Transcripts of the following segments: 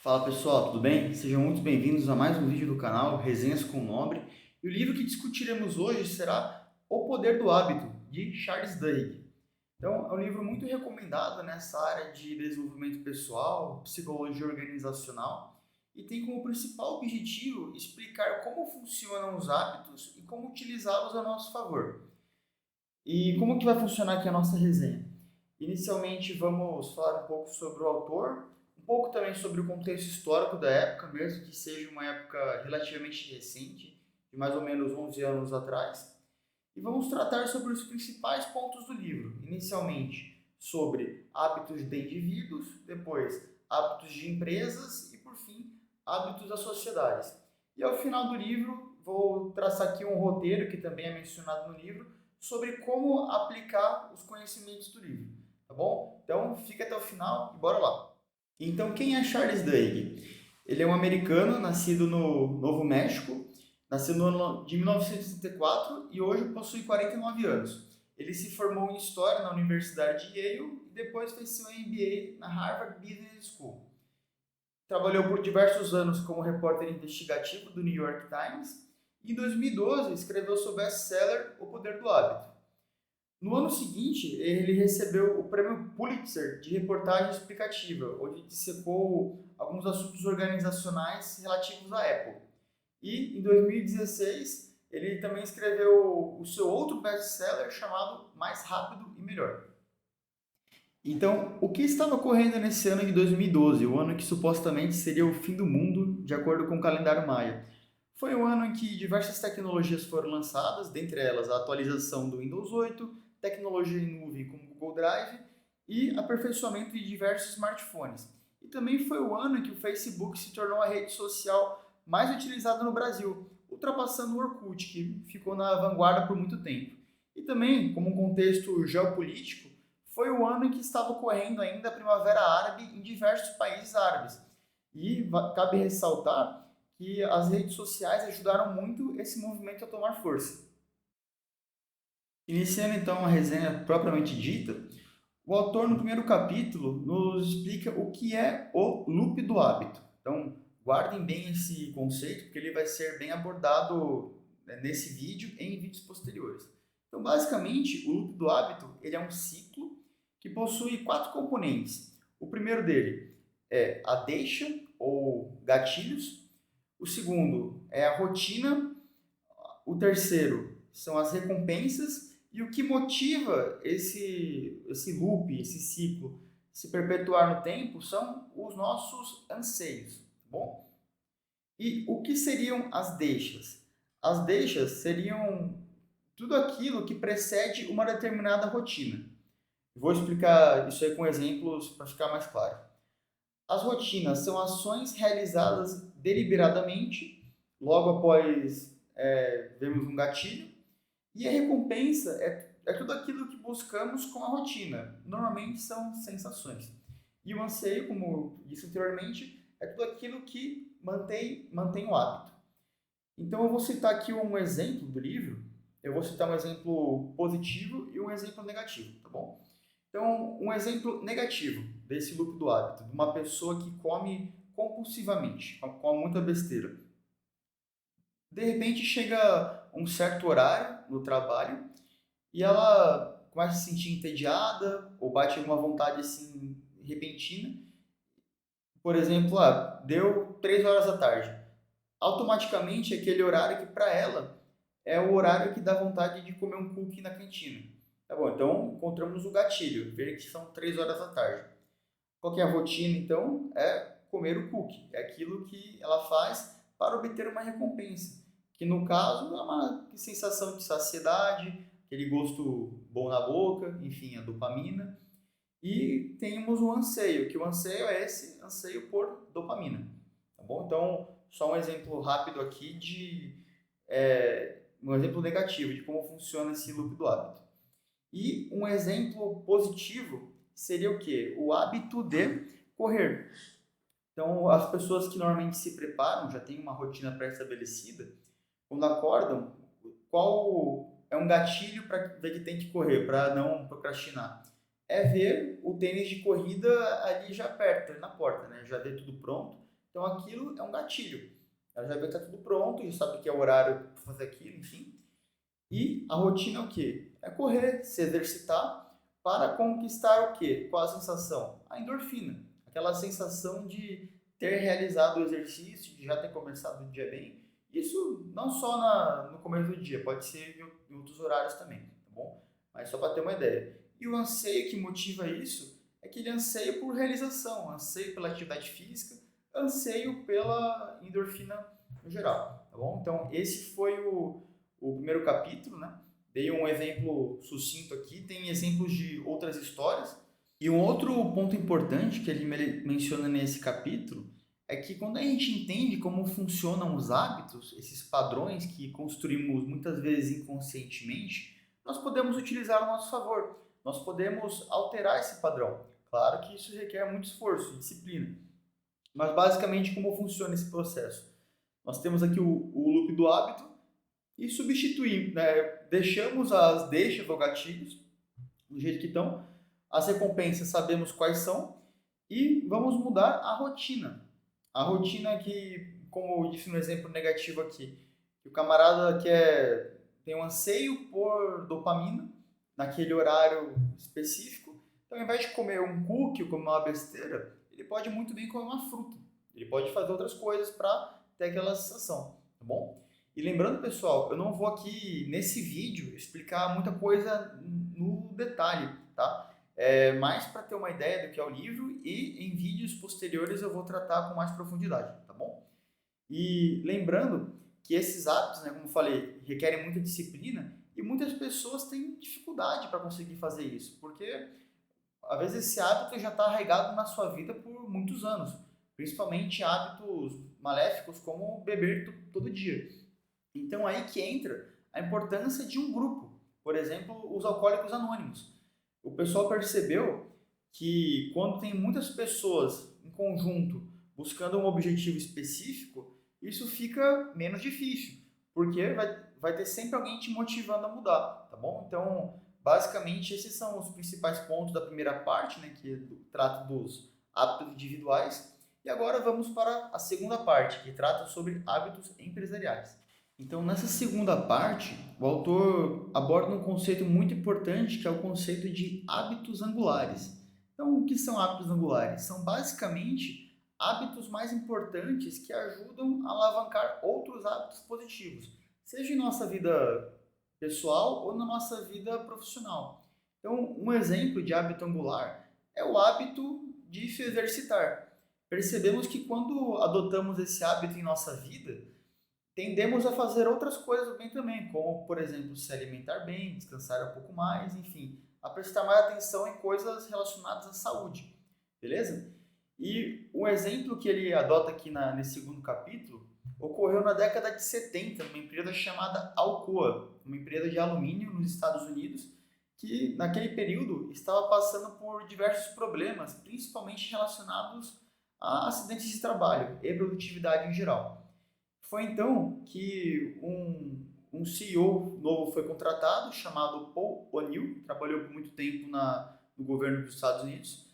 Fala pessoal, tudo bem? Sejam muito bem-vindos a mais um vídeo do canal Resenhas com o Nobre. E o livro que discutiremos hoje será O Poder do Hábito, de Charles Duhigg. Então, é um livro muito recomendado nessa área de desenvolvimento pessoal, psicologia organizacional, e tem como principal objetivo explicar como funcionam os hábitos e como utilizá-los a nosso favor. E como que vai funcionar aqui a nossa resenha? Inicialmente vamos falar um pouco sobre o autor, um pouco também sobre o contexto histórico da época, mesmo que seja uma época relativamente recente, de mais ou menos 11 anos atrás. E vamos tratar sobre os principais pontos do livro. Inicialmente sobre hábitos de indivíduos, depois hábitos de empresas e, por fim, hábitos das sociedades. E ao final do livro, vou traçar aqui um roteiro, que também é mencionado no livro, sobre como aplicar os conhecimentos do livro, tá bom? Então fica até o final e bora lá. Então quem é Charles Duhigg? Ele é um americano nascido no Novo México, nasceu no ano de 1964 e hoje possui 49 anos. Ele se formou em História na Universidade de Yale e depois fez seu MBA na Harvard Business School. Trabalhou por diversos anos como repórter investigativo do New York Times e em 2012 escreveu seu best-seller O Poder do Hábito. No ano seguinte, ele recebeu o prêmio Pulitzer de reportagem explicativa, onde dissecou alguns assuntos organizacionais relativos à Apple. E em 2016, ele também escreveu o seu outro best-seller chamado Mais Rápido e Melhor. Então, o que estava ocorrendo nesse ano de 2012, o ano que supostamente seria o fim do mundo, de acordo com o calendário Maia? Foi um ano em que diversas tecnologias foram lançadas, dentre elas a atualização do Windows 8, tecnologia em nuvem como o Google Drive e aperfeiçoamento de diversos smartphones. E também foi o ano em que o Facebook se tornou a rede social mais utilizada no Brasil, ultrapassando o Orkut, que ficou na vanguarda por muito tempo. E também, como um contexto geopolítico, foi o ano em que estava ocorrendo ainda a Primavera Árabe em diversos países árabes. E cabe ressaltar que as redes sociais ajudaram muito esse movimento a tomar força. Iniciando então a resenha propriamente dita, o autor no primeiro capítulo nos explica o que é o loop do hábito. Então, guardem bem esse conceito, porque ele vai ser bem abordado nesse vídeo e em vídeos posteriores. Então, basicamente, o loop do hábito ele é um ciclo que possui 4 componentes. O primeiro dele é a deixa ou gatilhos. O segundo é a rotina. O terceiro são as recompensas. E o que motiva esse loop, esse ciclo, se perpetuar no tempo são os nossos anseios, tá bom? E o que seriam as deixas? As deixas seriam tudo aquilo que precede uma determinada rotina. Vou explicar isso aí com exemplos para ficar mais claro. As rotinas são ações realizadas deliberadamente, logo após vermos um gatilho, e a recompensa é tudo aquilo que buscamos com a rotina. Normalmente são sensações. E o anseio, como disse anteriormente, é tudo aquilo que mantém o hábito. Então eu vou citar aqui um exemplo do livro. Eu vou citar um exemplo positivo e um exemplo negativo, tá bom? Então, um exemplo negativo desse loop do hábito, de uma pessoa que come compulsivamente, come muita besteira. De repente chega um certo horário no trabalho e ela começa a se sentir entediada ou bate uma vontade assim repentina. Por exemplo, deu 3 horas da tarde. Automaticamente aquele horário que para ela é o horário que dá vontade de comer um cookie na cantina. Tá bom, então encontramos o gatilho, ver que são 3 horas da tarde. Qual que é a rotina então? É comer o cookie. É aquilo que ela faz para obter uma recompensa. Que no caso é uma sensação de saciedade, aquele gosto bom na boca, enfim, a dopamina. E temos o anseio, que o anseio é esse anseio por dopamina. Tá bom? Então, só um exemplo rápido aqui um exemplo negativo de como funciona esse loop do hábito. E um exemplo positivo seria o quê? O hábito de correr. Então, as pessoas que normalmente se preparam, já têm uma rotina pré-estabelecida, quando acordam, qual é um gatilho para ver que tem que correr, para não procrastinar? É ver o tênis de corrida ali já perto, na porta, né? Já ver tudo pronto, Então aquilo é um gatilho. Ela já vê que está tudo pronto, já sabe que é o horário para fazer aquilo, enfim. E a rotina é o quê? É correr, se exercitar para conquistar o quê? Qual a sensação? A endorfina. Aquela sensação de ter realizado o exercício, de já ter começado o dia bem. Isso não só no começo do dia, pode ser em outros horários também, tá bom? Mas só para ter uma ideia. E o anseio que motiva isso é aquele anseio por realização, anseio pela atividade física, anseio pela endorfina no geral, tá bom? Então esse foi o primeiro capítulo, né? Dei um exemplo sucinto aqui, tem exemplos de outras histórias. E um outro ponto importante que ele menciona nesse capítulo é que quando a gente entende como funcionam os hábitos, esses padrões que construímos muitas vezes inconscientemente, nós podemos utilizar a nosso favor. Nós podemos alterar esse padrão. Claro que isso requer muito esforço e disciplina. Mas basicamente como funciona esse processo? Nós temos aqui o loop do hábito e substituímos, né? Deixamos as deixas ou gatilhos do jeito que estão, as recompensas sabemos quais são e vamos mudar a rotina. A rotina que, como eu disse no exemplo negativo aqui, que o camarada tem um anseio por dopamina naquele horário específico, então ao invés de comer um cookie ou comer uma besteira, ele pode muito bem comer uma fruta. Ele pode fazer outras coisas para ter aquela sensação, tá bom? E lembrando, pessoal, eu não vou aqui nesse vídeo explicar muita coisa no detalhe, tá? É mais para ter uma ideia do que é o livro e em vídeos posteriores eu vou tratar com mais profundidade, tá bom? E lembrando que esses hábitos, né, como eu falei, requerem muita disciplina e muitas pessoas têm dificuldade para conseguir fazer isso, porque às vezes esse hábito já está arraigado na sua vida por muitos anos, principalmente hábitos maléficos como beber todo dia. Então aí que entra a importância de um grupo, por exemplo, os alcoólicos anônimos. O pessoal percebeu que quando tem muitas pessoas em conjunto buscando um objetivo específico, isso fica menos difícil, porque vai ter sempre alguém te motivando a mudar, tá bom? Então, basicamente, esses são os principais pontos da primeira parte, né, que trata dos hábitos individuais. E agora vamos para a segunda parte, que trata sobre hábitos empresariais. Então, nessa segunda parte, o autor aborda um conceito muito importante, que é o conceito de hábitos angulares. Então, o que são hábitos angulares? São basicamente hábitos mais importantes que ajudam a alavancar outros hábitos positivos, seja em nossa vida pessoal ou na nossa vida profissional. Então, um exemplo de hábito angular é o hábito de se exercitar. Percebemos que quando adotamos esse hábito em nossa vida, tendemos a fazer outras coisas bem também, como, por exemplo, se alimentar bem, descansar um pouco mais, enfim, a prestar mais atenção em coisas relacionadas à saúde, beleza? E um exemplo que ele adota aqui nesse segundo capítulo ocorreu na década de 70, numa empresa chamada Alcoa, uma empresa de alumínio nos Estados Unidos, que naquele período estava passando por diversos problemas, principalmente relacionados a acidentes de trabalho e produtividade em geral. Foi então que um CEO novo foi contratado, chamado Paul O'Neill, trabalhou por muito tempo no governo dos Estados Unidos,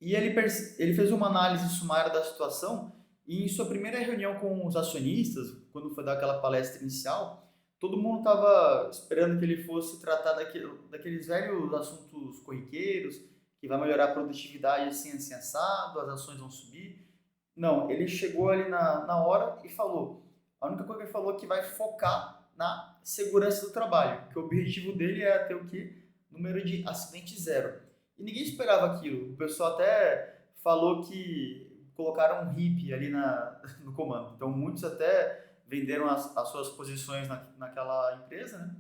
e ele fez uma análise sumária da situação e em sua primeira reunião com os acionistas, quando foi dar aquela palestra inicial, todo mundo estava esperando que ele fosse tratar daqueles velhos assuntos corriqueiros, que vai melhorar a produtividade assim assado, as ações vão subir. Não, ele chegou ali na hora e falou. A única coisa que ele falou é que vai focar na segurança do trabalho, que o objetivo dele é ter o quê? Número de acidente zero. E ninguém esperava aquilo. O pessoal até falou que colocaram um hippie ali no comando. Então muitos até venderam as suas posições naquela empresa, né?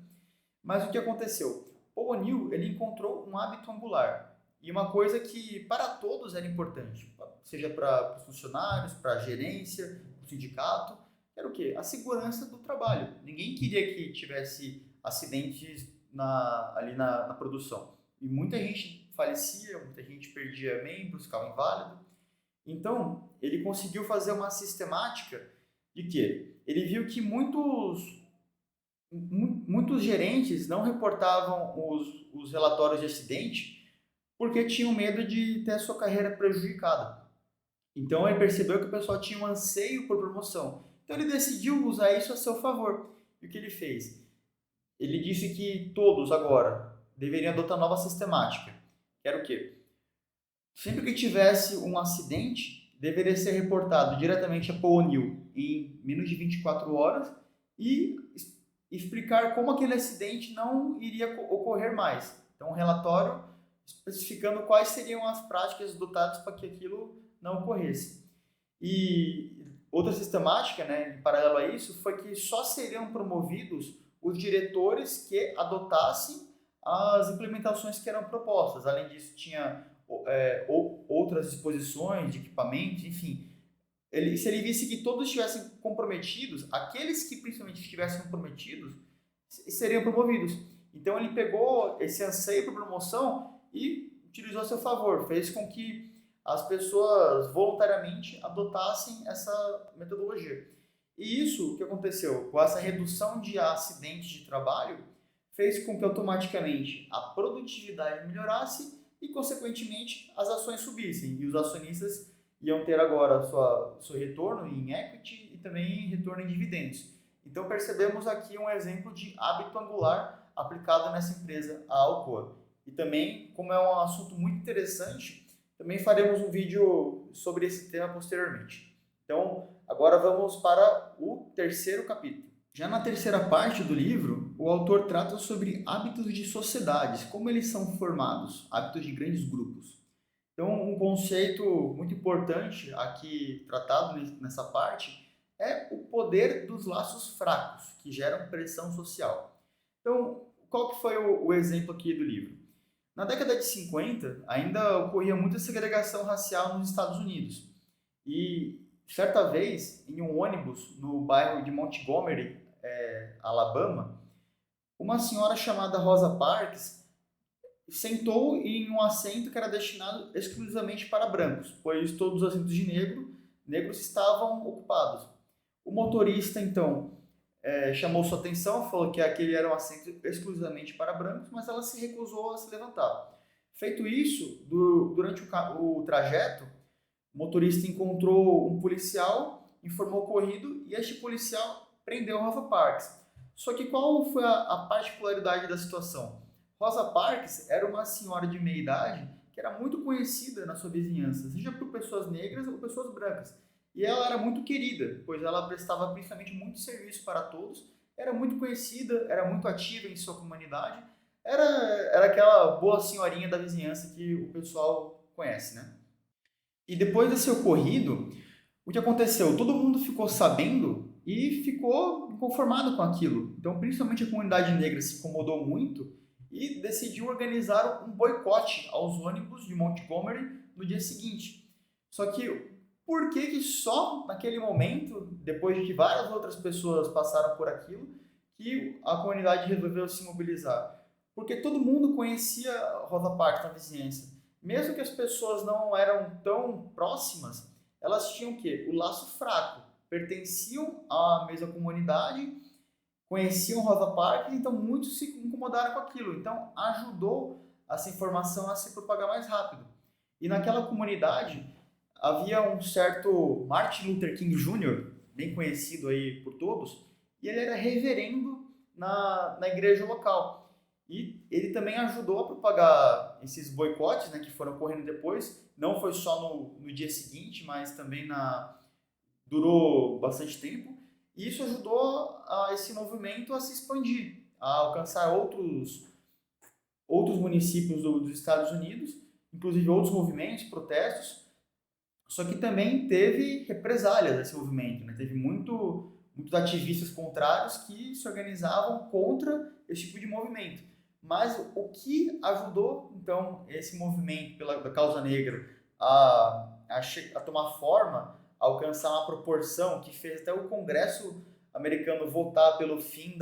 Mas o que aconteceu? O O'Neill, ele encontrou um hábito angular. E uma coisa que para todos era importante, seja para os funcionários, para a gerência, para o sindicato, era o quê? A segurança do trabalho. Ninguém queria que tivesse acidentes ali na produção. E muita gente falecia, muita gente perdia membros, ficava inválido. Então, ele conseguiu fazer uma sistemática de quê? Ele viu que muitos gerentes não reportavam os relatórios de acidente porque tinham medo de ter a sua carreira prejudicada. Então ele percebeu que o pessoal tinha um anseio por promoção. Então ele decidiu usar isso a seu favor. E o que ele fez? Ele disse que todos agora deveriam adotar nova sistemática. Que era o quê? Sempre que tivesse um acidente, deveria ser reportado diretamente a Paul em menos de 24 horas e explicar como aquele acidente não iria ocorrer mais. Então, um relatório especificando quais seriam as práticas adotadas para que aquilo não ocorresse. E outra sistemática, né, em paralelo a isso, foi que só seriam promovidos os diretores que adotassem as implementações que eram propostas. Além disso, tinha outras disposições de equipamentos, enfim. Se ele visse que todos estivessem comprometidos, aqueles que principalmente estivessem comprometidos seriam promovidos. Então ele pegou esse anseio por promoção e utilizou a seu favor, fez com que as pessoas voluntariamente adotassem essa metodologia. E isso, o que aconteceu? Com essa redução de acidentes de trabalho, fez com que automaticamente a produtividade melhorasse e, consequentemente, as ações subissem. E os acionistas iam ter agora seu retorno em equity e também retorno em dividendos. Então percebemos aqui um exemplo de hábito angular aplicado nessa empresa, a Alcoa. E também, como é um assunto muito interessante, também faremos um vídeo sobre esse tema posteriormente. Então, agora vamos para o terceiro capítulo. Já na terceira parte do livro, o autor trata sobre hábitos de sociedades, como eles são formados, hábitos de grandes grupos. Então, um conceito muito importante aqui tratado nessa parte é o poder dos laços fracos, que geram pressão social. Então, qual que foi o exemplo aqui do livro? Na década de 50, ainda ocorria muita segregação racial nos Estados Unidos. E, certa vez, em um ônibus no bairro de Montgomery, Alabama, uma senhora chamada Rosa Parks sentou em um assento que era destinado exclusivamente para brancos, pois todos os assentos de negros estavam ocupados. O motorista, então, chamou sua atenção, falou que aquele era um assento exclusivamente para brancos, mas ela se recusou a se levantar. Feito isso, durante o trajeto, o motorista encontrou um policial, informou o ocorrido e este policial prendeu Rosa Parks. Só que qual foi a particularidade da situação? Rosa Parks era uma senhora de meia idade que era muito conhecida na sua vizinhança, seja por pessoas negras ou pessoas brancas. E ela era muito querida, pois ela prestava principalmente muito serviço para todos, era muito conhecida, era muito ativa em sua comunidade, era aquela boa senhorinha da vizinhança que o pessoal conhece, né? E depois desse ocorrido, o que aconteceu? Todo mundo ficou sabendo e ficou inconformado com aquilo. Então, principalmente a comunidade negra se incomodou muito e decidiu organizar um boicote aos ônibus de Montgomery no dia seguinte. Só que por que só naquele momento, depois de que várias outras pessoas passaram por aquilo, que a comunidade resolveu se mobilizar? Porque todo mundo conhecia Rosa Parks na vizinhança. Mesmo que as pessoas não eram tão próximas, elas tinham o quê? O laço fraco. Pertenciam à mesma comunidade, conheciam Rosa Parks, então muitos se incomodaram com aquilo. Então ajudou essa informação a se propagar mais rápido. E naquela comunidade havia um certo Martin Luther King Jr., bem conhecido aí por todos, e ele era reverendo na igreja local. E ele também ajudou a propagar esses boicotes, né, que foram ocorrendo depois. Não foi só no dia seguinte, mas também durou bastante tempo. E isso ajudou esse movimento a se expandir, a alcançar outros municípios dos Estados Unidos, inclusive outros movimentos, protestos. Só que também teve represálias desse movimento, né? Teve muitos ativistas contrários que se organizavam contra esse tipo de movimento. Mas o que ajudou, então, esse movimento da causa negra a tomar forma, a alcançar uma proporção que fez até o Congresso americano votar pelo fim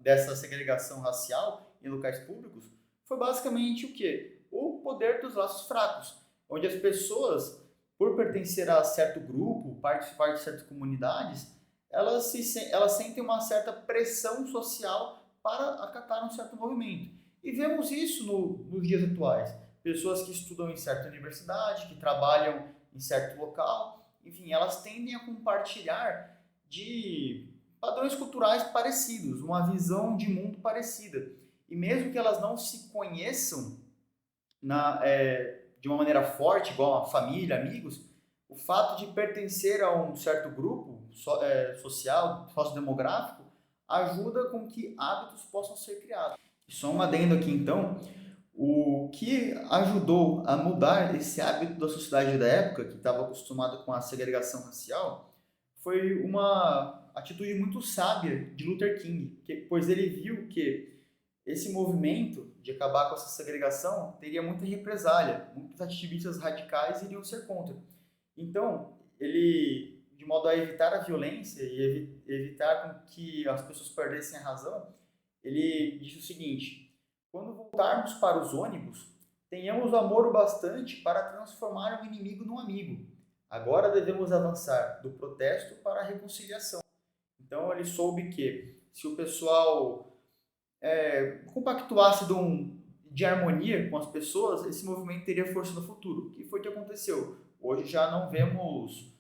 dessa segregação racial em locais públicos, foi basicamente o quê? O poder dos laços fracos, onde as pessoas, por pertencer a certo grupo, participar de certas comunidades, elas sentem uma certa pressão social para acatar um certo movimento. E vemos isso nos dias atuais. Pessoas que estudam em certa universidade, que trabalham em certo local, enfim, elas tendem a compartilhar de padrões culturais parecidos, uma visão de mundo parecida. E mesmo que elas não se conheçam de uma maneira forte, igual a família, amigos, o fato de pertencer a um certo grupo social, sociodemográfico, ajuda com que hábitos possam ser criados. Só um adendo aqui então, o que ajudou a mudar esse hábito da sociedade da época, que estava acostumado com a segregação racial, foi uma atitude muito sábia de Luther King, pois ele viu que esse movimento de acabar com essa segregação teria muita represália, muitos ativistas radicais iriam ser contra. Então, ele, de modo a evitar a violência e evitar com que as pessoas perdessem a razão, ele disse o seguinte: quando voltarmos para os ônibus, tenhamos amor o bastante para transformar o inimigo num amigo. Agora devemos avançar do protesto para a reconciliação. Então ele soube que se o pessoal compactuasse de harmonia com as pessoas, esse movimento teria força no futuro. O que foi que aconteceu? Hoje já não vemos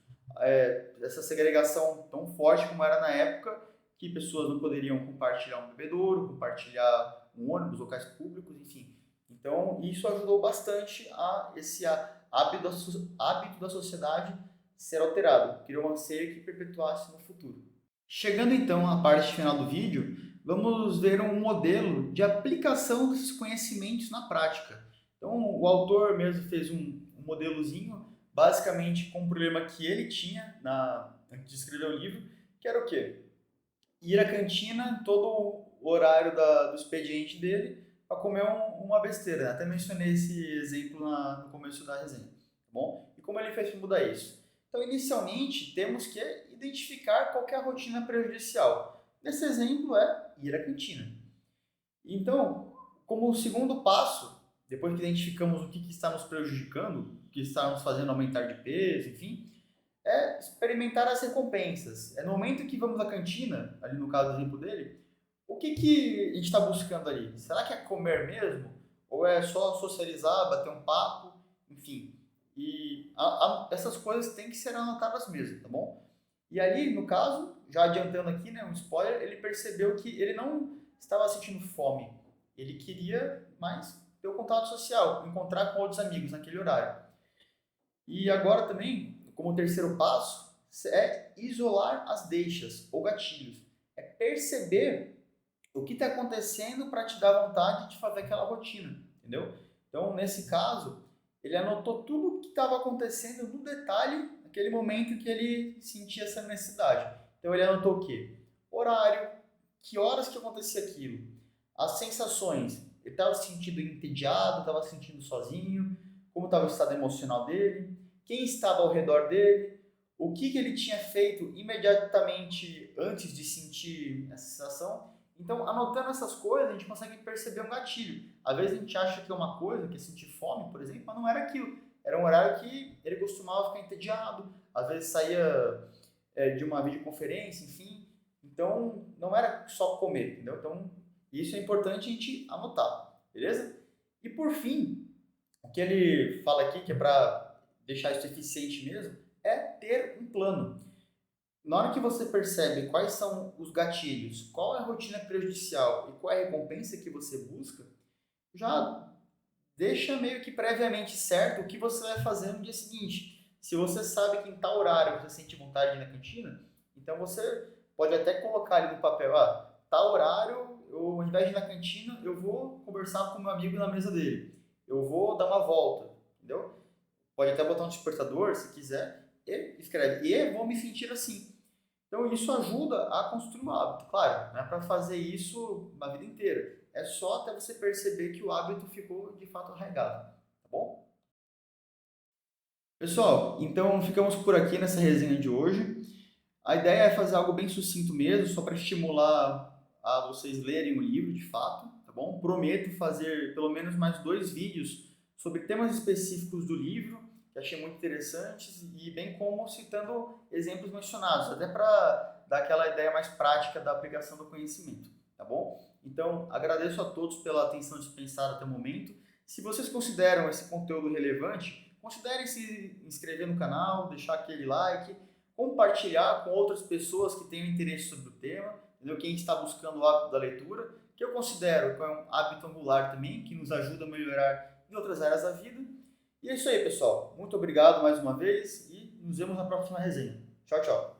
essa segregação tão forte como era na época, que pessoas não poderiam compartilhar um bebedouro, compartilhar um ônibus, locais públicos, enfim. Então, isso ajudou bastante a esse hábito da sociedade ser alterado, criou um anseio que perpetuasse no futuro. Chegando então à parte final do vídeo, vamos ver um modelo de aplicação desses conhecimentos na prática. Então, o autor mesmo fez um modelozinho, basicamente com um problema que ele tinha antes de escrever o livro, que era o quê? Ir à cantina todo o horário do expediente dele para comer uma besteira. Até mencionei esse exemplo no começo da resenha, tá bom? E como ele fez para mudar isso? Então, inicialmente, temos que identificar qual que é a rotina prejudicial. Nesse exemplo é ir à cantina. Então, como segundo passo, depois que identificamos o que está nos prejudicando, o que está nos fazendo aumentar de peso, enfim, é experimentar as recompensas. É no momento que vamos à cantina, ali no caso do exemplo dele, o que a gente está buscando ali? Será que é comer mesmo? Ou é só socializar, bater um papo? Enfim, e essas coisas têm que ser anotadas mesmo, tá bom? E ali, no caso, já adiantando aqui, né, um spoiler, ele percebeu que ele não estava sentindo fome. Ele queria mais ter o contato social, encontrar com outros amigos naquele horário. E agora também, como terceiro passo, é isolar as deixas ou gatilhos. É perceber o que está acontecendo para te dar vontade de fazer aquela rotina, entendeu? Então, nesse caso, ele anotou tudo o que estava acontecendo no detalhe, naquele momento que ele sentia essa necessidade. Então, ele anotou o quê? Horário, que horas que acontecia aquilo, as sensações. Ele estava se sentindo entediado, estava se sentindo sozinho, como estava o estado emocional dele, quem estava ao redor dele, o que ele tinha feito imediatamente antes de sentir essa sensação. Então, anotando essas coisas, a gente consegue perceber um gatilho. Às vezes a gente acha que é uma coisa, que é sentir fome, por exemplo, mas não era aquilo. Era um horário que ele costumava ficar entediado, às vezes saía de uma videoconferência, enfim. Então, não era só comer, entendeu? Então, isso é importante a gente anotar, beleza? E por fim, o que ele fala aqui, que é para deixar isso eficiente mesmo, é ter um plano. Na hora que você percebe quais são os gatilhos, qual é a rotina prejudicial e qual é a recompensa que você busca, já deixa meio que previamente certo o que você vai fazer no dia seguinte. Se você sabe que em tal horário você sente vontade de ir na cantina, então você pode até colocar ali no papel, tal horário, ao invés de ir na cantina, eu vou conversar com o meu amigo na mesa dele. Eu vou dar uma volta, entendeu? Pode até botar um despertador, se quiser, e escreve, e vou me sentir assim. Então, isso ajuda a construir um hábito. Claro, não é para fazer isso uma vida inteira. É só até você perceber que o hábito ficou, de fato, arraigado. Tá bom? Pessoal, então ficamos por aqui nessa resenha de hoje. A ideia é fazer algo bem sucinto mesmo, só para estimular a vocês lerem o livro, de fato. Tá bom? Prometo fazer pelo menos mais 2 vídeos sobre temas específicos do livro, que achei muito interessantes, e bem como citando exemplos mencionados, até para dar aquela ideia mais prática da aplicação do conhecimento, tá bom? Então, agradeço a todos pela atenção dispensada até o momento. Se vocês consideram esse conteúdo relevante, considerem se inscrever no canal, deixar aquele like, compartilhar com outras pessoas que tenham interesse sobre o tema, entendeu? Quem está buscando o hábito da leitura, que eu considero que é um hábito angular também, que nos ajuda a melhorar em outras áreas da vida. E é isso aí, pessoal. Muito obrigado mais uma vez e nos vemos na próxima resenha. Tchau, tchau.